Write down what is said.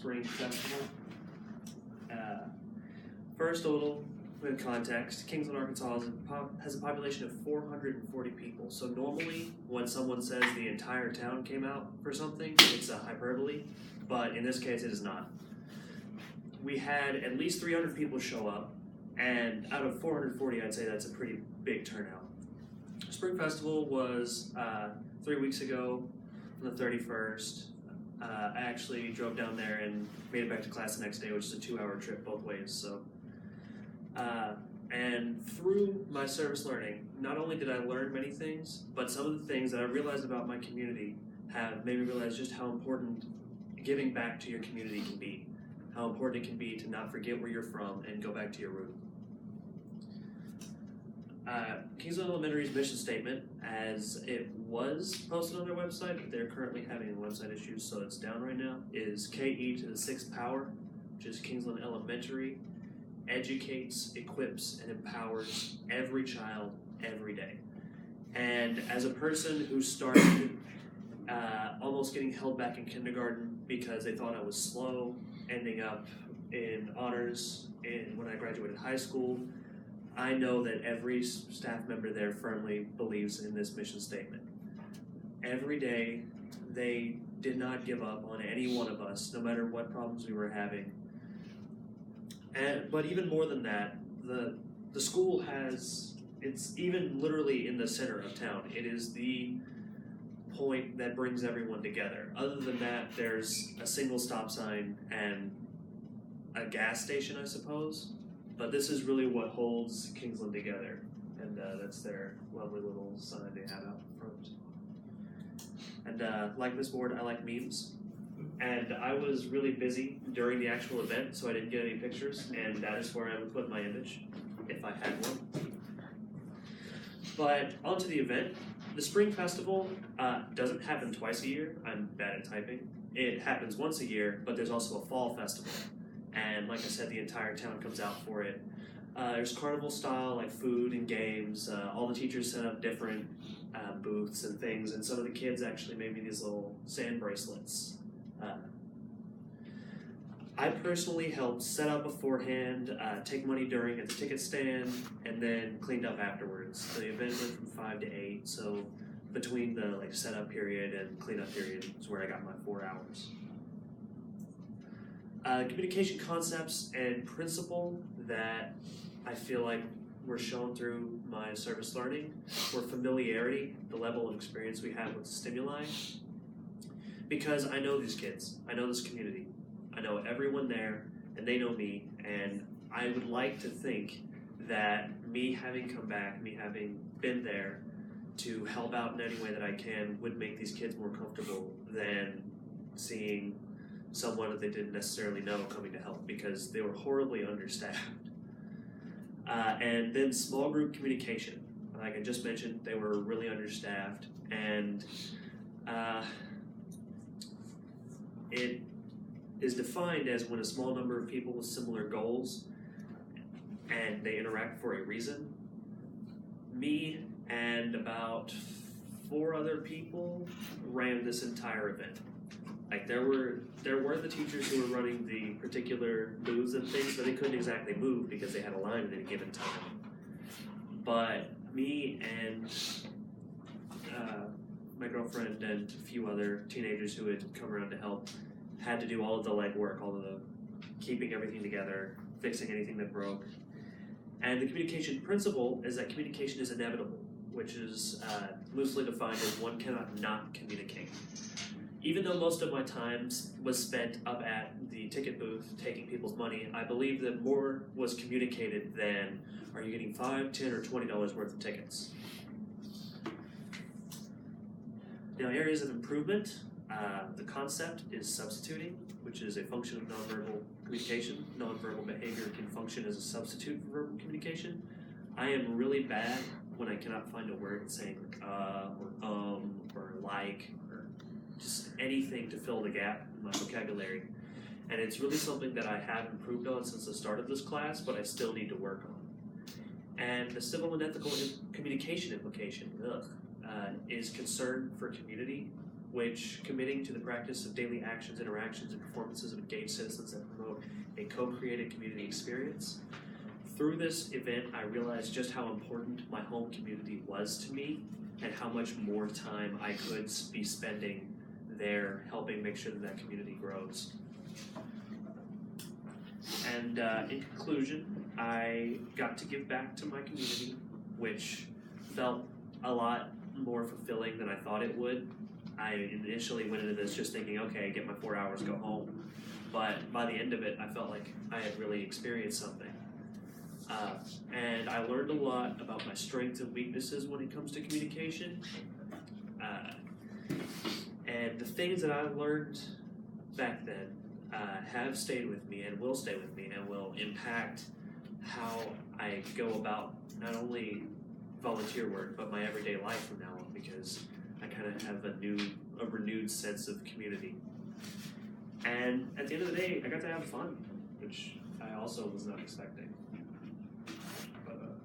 Spring Festival. First, a little bit of context. Kingsland, Arkansas has a population of 440 people. So normally, when someone says the entire town came out for something, it's a hyperbole. But in this case, it is not. We had at least 300 people show up, and out of 440, I'd say that's a pretty big turnout. Spring Festival was 3 weeks ago, on the 31st. I actually drove down there and made it back to class the next day, which is a 2-hour trip both ways. So, and through my service learning, not only did I learn many things, but some of the things that I realized about my community have made me realize just how important giving back to your community can be. How important it can be to not forget where you're from and go back to your root. Kingsland Elementary's mission statement, as it was posted on their website, but they're currently having website issues, so it's down right now, is KE to the 6th power, which is Kingsland Elementary, educates, equips, and empowers every child every day. And as a person who started almost getting held back in kindergarten because they thought I was slow, ending up in honors when I graduated high school, I know that every staff member there firmly believes in this mission statement. Every day, they did not give up on any one of us, no matter what problems we were having. But even more than that, the school it's even literally in the center of town. It is the point that brings everyone together. Other than that, there's a single stop sign and a gas station, I suppose. But this is really what holds Kingsland together, and that's their lovely little sign they have out front. And like Miss Ward, I like memes. And I was really busy during the actual event, so I didn't get any pictures, and that is where I would put my image, if I had one. But onto the event. The Spring Festival doesn't happen twice a year. I'm bad at typing. It happens once a year, but there's also a fall festival. And like I said, the entire town comes out for it. There's carnival style, like food and games. All the teachers set up different booths and things, and some of the kids actually made me these little sand bracelets. I personally helped set up beforehand, take money during at the ticket stand, and then cleaned up afterwards. The event went from 5 to 8, so between the setup period and cleanup period is where I got my 4 hours. Communication concepts and principle that I feel like were shown through my service learning were familiarity, the level of experience we have with stimuli. Because I know these kids, I know this community, I know everyone there, and they know me, and I would like to think that me having come back, me having been there to help out in any way that I can would make these kids more comfortable than seeing someone that they didn't necessarily know coming to help, because they were horribly understaffed. And then small group communication. Like I just mentioned, they were really understaffed, and it is defined as when a small number of people with similar goals and they interact for a reason. Me and about 4 other people ran this entire event. Like there were the teachers who were running the particular booths and things, but they couldn't exactly move because they had a line at any given time. But me and my girlfriend and a few other teenagers who had come around to help had to do all of the legwork, all of the keeping everything together, fixing anything that broke. And the communication principle is that communication is inevitable, which is loosely defined as one cannot not communicate. Even though most of my time was spent up at the ticket booth taking people's money, I believe that more was communicated than, are you getting $5, $10, or $20 worth of tickets? Now, areas of improvement, the concept is substituting, which is a function of nonverbal communication. Nonverbal behavior can function as a substitute for verbal communication. I am really bad when I cannot find a word saying or like, or just anything to fill the gap in my vocabulary. And it's really something that I have improved on since the start of this class, but I still need to work on. And the civil and ethical communication implication is concern for community which committing to the practice of daily actions, interactions, and performances of engaged citizens that promote a co-created community experience. Through this event, I realized just how important my home community was to me and how much more time I could be spending there helping make sure that that community grows. And in conclusion, I got to give back to my community, which felt a lot more fulfilling than I thought it would. I initially went into this just thinking, okay, get my 4 hours, go home. But by the end of it, I felt like I had really experienced something. And I learned a lot about my strengths and weaknesses when it comes to communication. And the things that I learned back then have stayed with me and will stay with me and will impact how I go about not only volunteer work, but my everyday life from now on, because I kind of have a renewed sense of community. And at the end of the day, I got to have fun, which I also was not expecting. But,